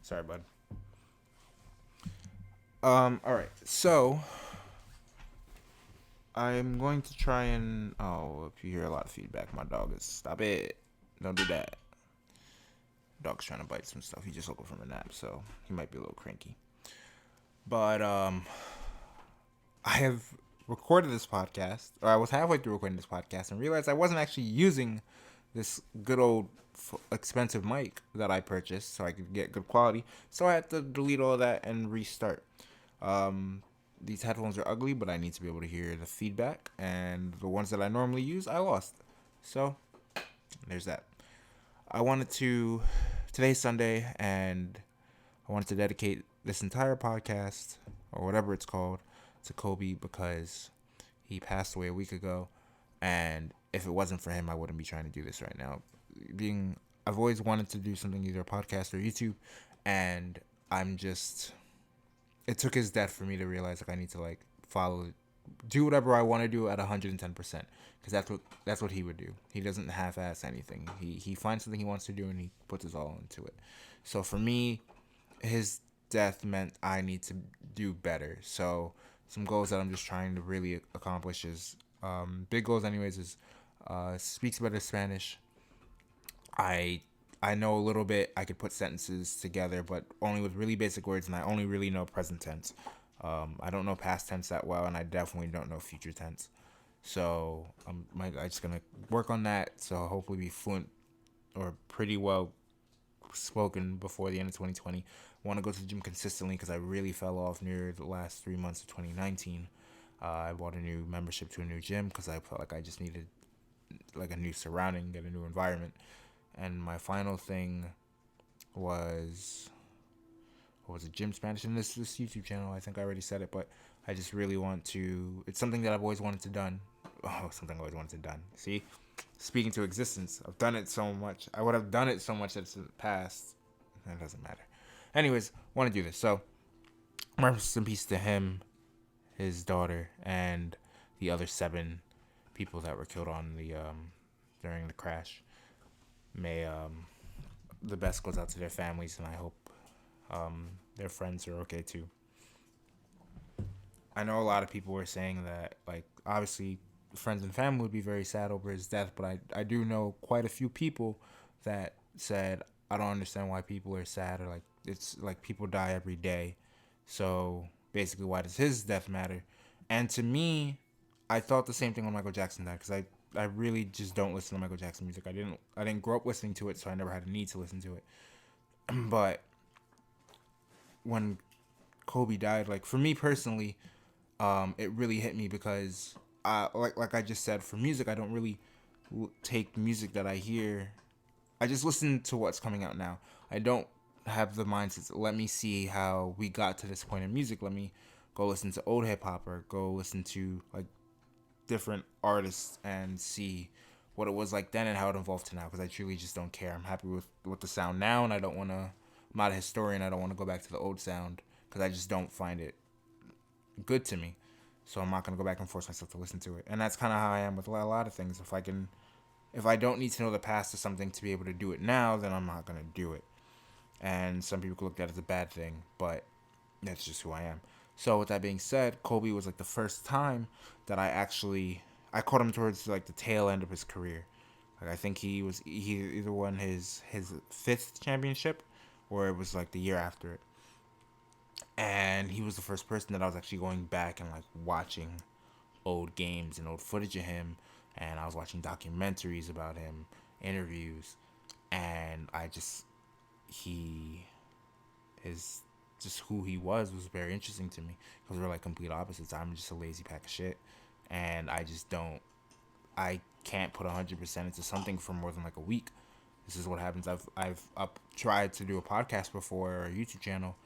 Sorry, bud. All right. So I'm going to try and. Oh, if you hear a lot of feedback, my dog is. Stop it! Don't do that. Dog's trying to bite some stuff. He just woke up from a nap, so he might be a little cranky. But I have recorded this podcast, or I was halfway through recording this podcast, and realized I wasn't actually using this good old expensive mic that I purchased so I could get good quality. So I had to delete all that and restart. These headphones are ugly, but I need to be able to hear the feedback, and the ones that I normally use, I lost. So there's that. I wanted to. Today's Sunday, and I wanted to dedicate this entire podcast, or whatever it's called, to Kobe because he passed away a week ago, and if it wasn't for him, I wouldn't be trying to do this right now. I've always wanted to do something, either a podcast or YouTube, and I'm just. It took his death for me to realize I need to follow, do whatever I want to do at 110%, because that's what he would do. He doesn't half-ass anything. He finds something he wants to do and he puts his all into it. So for me, his death meant I need to do better. So some goals that I'm just trying to really accomplish is big goals anyways is speaks better Spanish. I I know a little bit. I could put sentences together, but only with really basic words, and I only really know present tense. I don't know past tense that well, and I definitely don't know future tense. So I'm just gonna work on that. So hopefully be fluent or pretty well spoken before the end of 2020. I want to go to the gym consistently because I really fell off near the last 3 months of 2019. I bought a new membership to a new gym because I felt like I just needed a new surrounding, get a new environment. And my final thing was gym Spanish in this YouTube channel. I think I already said it, but I just really want to. It's something that I've always wanted to done. Oh, something I always wanted to done. See, speaking to existence. I've done it so much. I would have done it so much that it's past. That doesn't matter. Anyways, want to do this. So, rest in peace to him, his daughter, and the other 7 people that were killed on the during the crash. May the best goes out to their families, and I hope their friends are okay too. I know a lot of people were saying that, obviously, friends and family would be very sad over his death, but I do know quite a few people that said, I don't understand why people are sad, or it's like people die every day. So basically, why does his death matter? And to me, I thought the same thing when Michael Jackson died, because I really just don't listen to Michael Jackson music. I didn't grow up listening to it, so I never had a need to listen to it. But when Kobe died, for me personally, it really hit me because like I just said, for music, I don't really take music that I hear. I just listen to what's coming out now. I don't have the mindset. Let me see how we got to this point in music. Let me go listen to old hip hop or go listen to different artists and see what it was like then and how it evolved to now. Because I truly just don't care. I'm happy with the sound now, and I don't want to. I'm not a historian. I don't want to go back to the old sound because I just don't find it good to me. So I'm not gonna go back and force myself to listen to it. And that's kind of how I am with a lot of things. If I don't need to know the past of something to be able to do it now, then I'm not gonna do it. And some people could look at it as a bad thing, but that's just who I am. So with that being said, Kobe was the first time that I caught him towards the tail end of his career. I think he either won his 5th championship, or it was the year after it. And he was the first person that I was actually going back and watching old games and old footage of him, and I was watching documentaries about him, interviews, and he is just who he was very interesting to me because we're complete opposites. I'm just a lazy pack of shit, and I can't put 100% into something for more than a week. This is what happens. I've tried to do a podcast before, or a YouTube channel,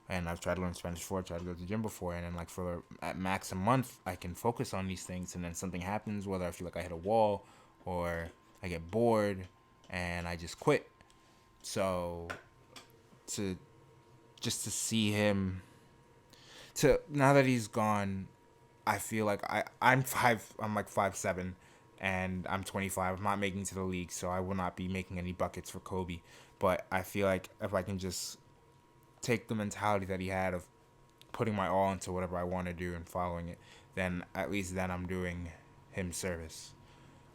and I've tried to learn Spanish before. I tried to go to the gym before, and then for at max a month, I can focus on these things, and then something happens, whether I feel like I hit a wall or I get bored, and I just quit. So to to see him, to now that he's gone, I feel like I'm 5'7", and I'm 25. I'm not making it to the league, so I will not be making any buckets for Kobe. But I feel like if I can just take the mentality that he had of putting my all into whatever I want to do and following it, then at least then I'm doing him service.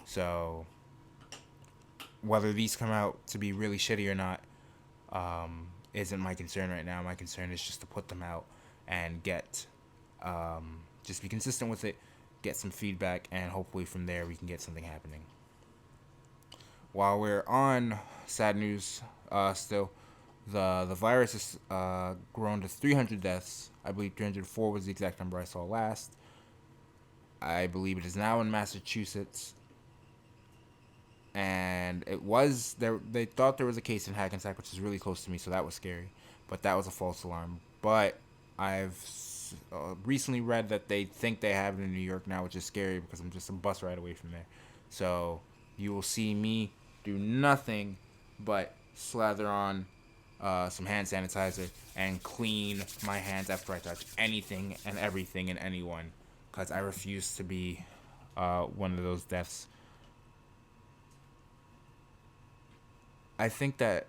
So whether these come out to be really shitty or not, isn't my concern right now. My concern is just to put them out and get, just be consistent with it, get some feedback, and hopefully from there we can get something happening. While we're on sad news, still, the virus has grown to 300 deaths. I believe 304 was the exact number I saw last. I believe it is now in Massachusetts, and it was there. They thought there was a case in Hackensack, which is really close to me, so that was scary. But that was a false alarm. But I've recently read that they think they have it in New York now, which is scary because I'm just a bus ride away from there. So you will see me do nothing but slather on some hand sanitizer and clean my hands after I touch anything and everything and anyone, because I refuse to be one of those deaths. I think that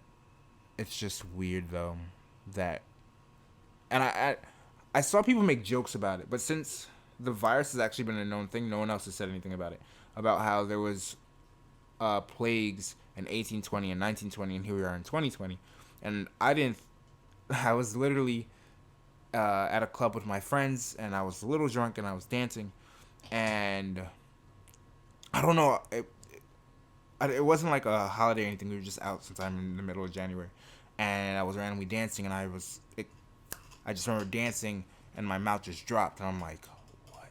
it's just weird though that, and I saw people make jokes about it, but since the virus has actually been a known thing, no one else has said anything about it. About how there was plagues in 1820 and 1920, and here we are in 2020, and I didn't. I was literally at a club with my friends, and I was a little drunk, and I was dancing, and I don't know. It wasn't like a holiday or anything. We were just out sometime in the middle of January, and I was randomly dancing, and I just remember dancing, and my mouth just dropped, and I'm like, what?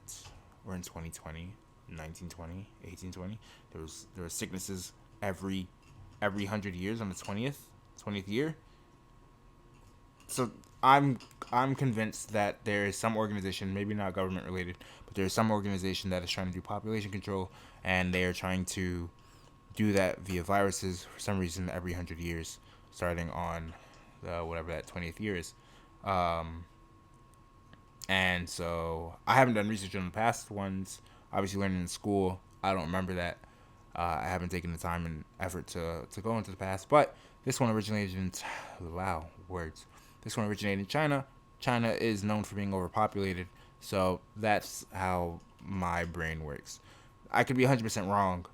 We're in 2020, 1920, 1820. There were sicknesses every 100 years on the 20th year. So I'm convinced that there is some organization, maybe not government related, but there is some organization that is trying to do population control, and they are trying to do that via viruses for some reason every 100 years, starting on whatever that 20th year is. And so I haven't done research on the past ones. Obviously, learning in school, I don't remember that. I haven't taken the time and effort to go into the past. But this one originated in wow words. This one originated in China. China is known for being overpopulated, so that's how my brain works. I could be 100% wrong.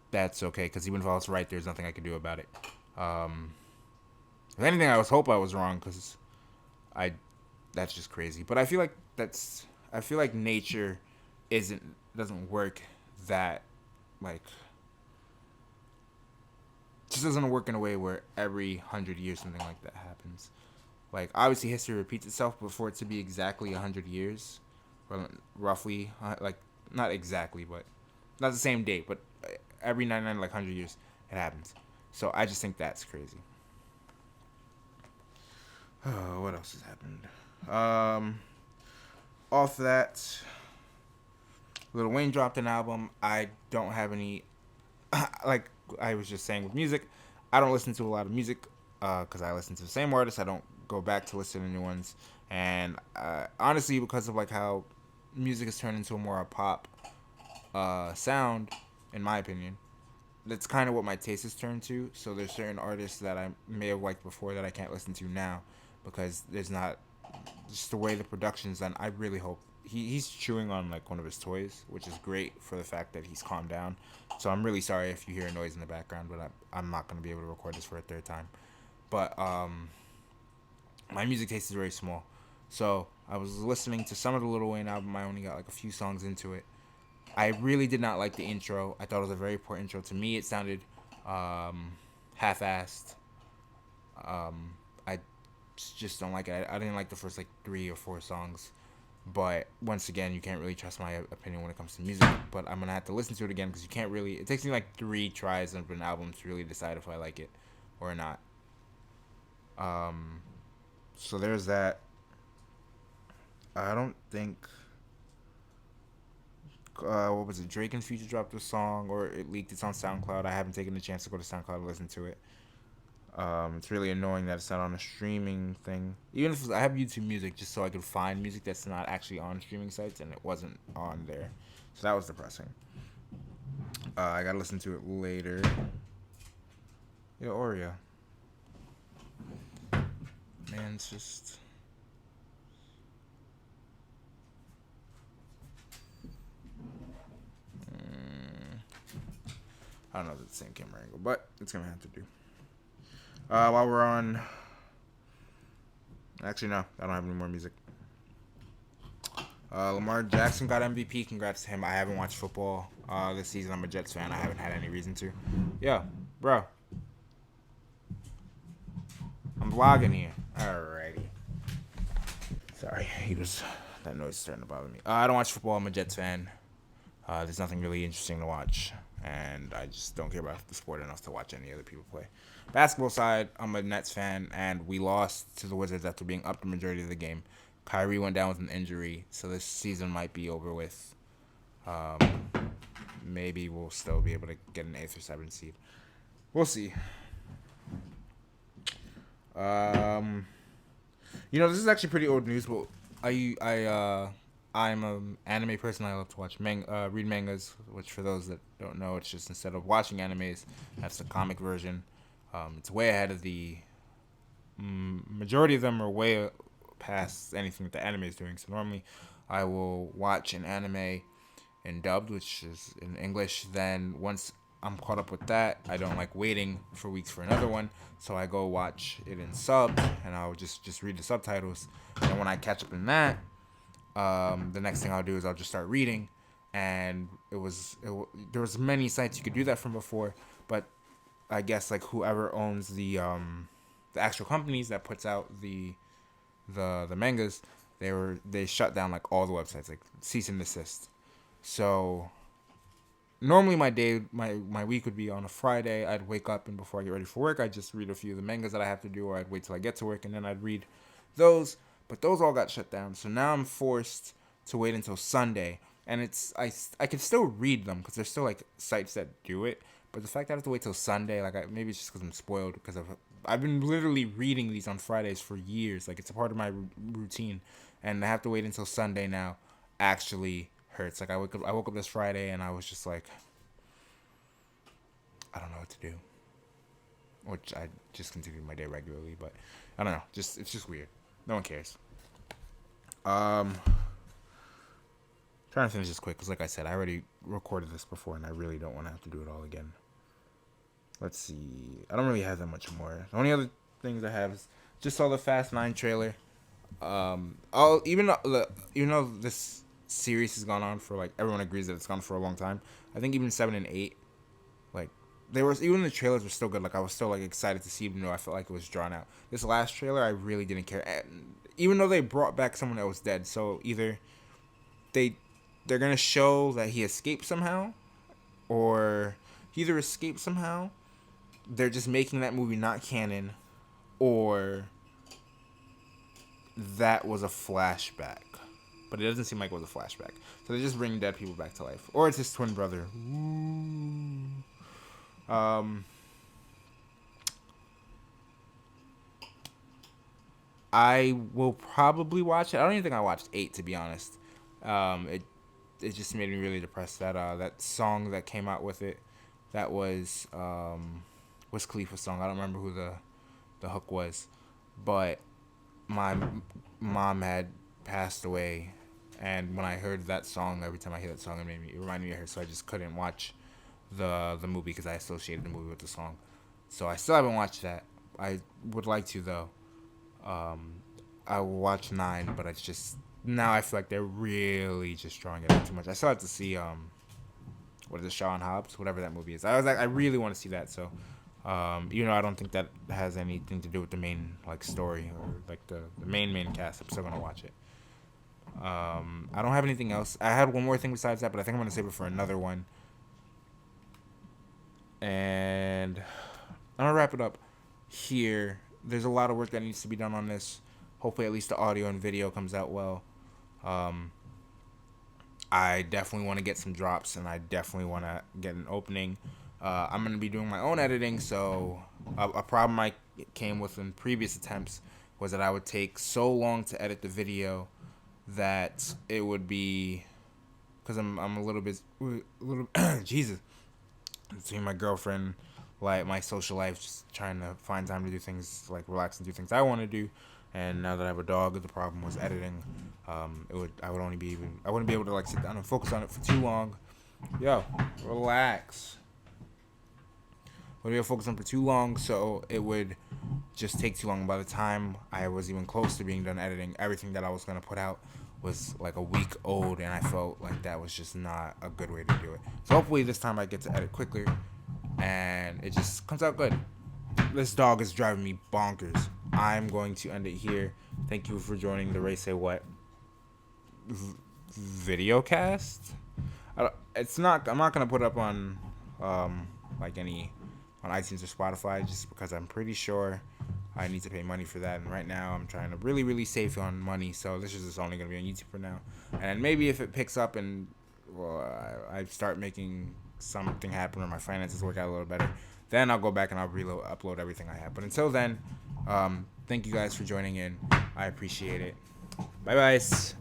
That's okay, because even if I was right, there's nothing I could do about it. If anything, I hope I was wrong, because I that's just crazy. But I feel like nature doesn't work that, like, just doesn't work in a way where every 100 years something like that happens. Like, obviously history repeats itself, but for it to be exactly 100 years, or roughly, like, not exactly, but not the same date, but every 99 like 100 years it happens. So I just think that's crazy. Oh, what else has happened? Off that, Lil Wayne dropped an album. I don't have any, like I was just saying with music, I don't listen to a lot of music because I listen to the same artists. I don't go back to listen to new ones. And honestly, because of like how music has turned into a more pop sound, in my opinion, that's kind of what my taste has turned to. So there's certain artists that I may have liked before that I can't listen to now because there's not just the way the production's done. I really hope he's chewing on like one of his toys, which is great for the fact that he's calmed down. So I'm really sorry if you hear a noise in the background, but I'm not gonna be able to record this for a third time. But my music taste is very small, so I was listening to some of the Lil Wayne album. I only got like a few songs into it. I really did not like the intro. I thought it was a very poor intro. To me, it sounded half-assed. I just don't like it. I didn't like the first like 3 or 4 songs. But once again, you can't really trust my opinion when it comes to music. But I'm gonna have to listen to it again because you can't really. It takes me like 3 tries of an album to really decide if I like it or not. So there's that. I don't think. What was it? Drake and Future dropped a song, or it leaked. It's on SoundCloud. I haven't taken the chance to go to SoundCloud and listen to it. It's really annoying that it's not on a streaming thing. Even if I have YouTube Music, just so I could find music that's not actually on streaming sites, and it wasn't on there, so that was depressing. I gotta listen to it later. Yo, Oreo. Man, it's just. I don't know if it's the same camera angle, but it's gonna have to do. While we're on. Actually, no, I don't have any more music. Lamar Jackson got MVP. Congrats to him. I haven't watched football this season. I'm a Jets fan. I haven't had any reason to. Yeah, bro. I'm vlogging here. Alrighty. Sorry, that noise is starting to bother me. I don't watch football. I'm a Jets fan. There's nothing really interesting to watch, and I just don't care about the sport enough to watch any other people play. Basketball side, I'm a Nets fan, and we lost to the Wizards after being up the majority of the game. Kyrie went down with an injury, so this season might be over with. Um, Maybe we'll still be able to get an 8th or 7th seed. We'll see. This is actually pretty old news, but I'm an anime person. I love to watch read mangas, which for those that don't know, it's just instead of watching animes, that's the comic version. It's way ahead of the majority of them are way past anything that the anime is doing. So normally, I will watch an anime in dubbed, which is in English. Then once I'm caught up with that, I don't like waiting for weeks for another one, so I go watch it in sub, and I'll just read the subtitles. And when I catch up in that, the next thing I'll do is I'll just start reading. And there was many sites you could do that from before, but I guess like whoever owns the actual companies that puts out the mangas, they shut down like all the websites, like cease and desist. So normally my week would be on a Friday. I'd wake up, and before I get ready for work, I'd just read a few of the mangas that I have to do, or I'd wait till I get to work and then I'd read those. But those all got shut down, so now I'm forced to wait until Sunday. And I can still read them because there's still like sites that do it. But the fact that I have to wait till Sunday, like maybe it's just because I'm spoiled, because I've been literally reading these on Fridays for years. Like it's a part of my routine, and I have to wait until Sunday now. Actually hurts. Like I woke up this Friday and I was just like, I don't know what to do. Which I just continued my day regularly, but I don't know. It's just weird. No one cares. Trying to finish this quick because, like I said, I already recorded this before, and I really don't want to have to do it all again. Let's see. I don't really have that much more. The only other things I have is just saw the Fast 9 trailer. Even though this series has gone on for, like, everyone agrees that it's gone for a long time. I think even 7 and 8, like, even the trailers were still good. Like, I was still like excited to see, even though I felt like it was drawn out. This last trailer, I really didn't care. And even though they brought back someone that was dead, so either they're gonna show that he escaped somehow, or he either escaped somehow, they're just making that movie not canon, or that was a flashback. But it doesn't seem like it was a flashback. So they just bring dead people back to life. Or it's his twin brother. Ooh. I will probably watch it. I don't even think I watched 8, to be honest. It just made me really depressed. That song that came out with it, that was Khalifa's song. I don't remember who the hook was, but my mom had passed away, and when I heard that song, every time I hear that song, it reminded me of her. So I just couldn't watch the movie because I associated the movie with the song. So I still haven't watched that. I would like to though. I will watch 9, but it's just now I feel like they're really just drawing it out too much. I still have to see what is it, Shaw and Hobbs, whatever that movie is. I really want to see that. So I don't think that has anything to do with the main like story or like the main cast. I'm still gonna watch it. I don't have anything else. I had one more thing besides that, but I think I'm gonna save it for another one. And I'm gonna wrap it up here. There's a lot of work that needs to be done on this. Hopefully, at least the audio and video comes out well. I definitely want to get some drops, and I definitely want to get an opening. I'm going to be doing my own editing, so a problem I came with in previous attempts was that I would take so long to edit the video that it would be, because I'm a little bit, Jesus, between my girlfriend, like my social life, just trying to find time to do things, like relax and do things I want to do. And now that I have a dog, the problem was editing. I wouldn't be able to like sit down and focus on it for too long. Yo, relax. Wouldn't be able to focus on it for too long, so it would just take too long. By the time I was even close to being done editing, everything that I was gonna put out was like a week old, and I felt like that was just not a good way to do it. So hopefully this time I get to edit quicker, and it just comes out good. This dog is driving me bonkers. I'm going to end it here. Thank you for joining the Rey Say What video cast. It's not. I'm not gonna put it up on like any on iTunes or Spotify, just because I'm pretty sure I need to pay money for that. And right now I'm trying to really save on money. So this is just only gonna be on YouTube for now. And maybe if it picks up and I start making something happen or my finances work out a little better, then I'll go back and I'll upload everything I have. But until then, thank you guys for joining in. I appreciate it. Bye, guys.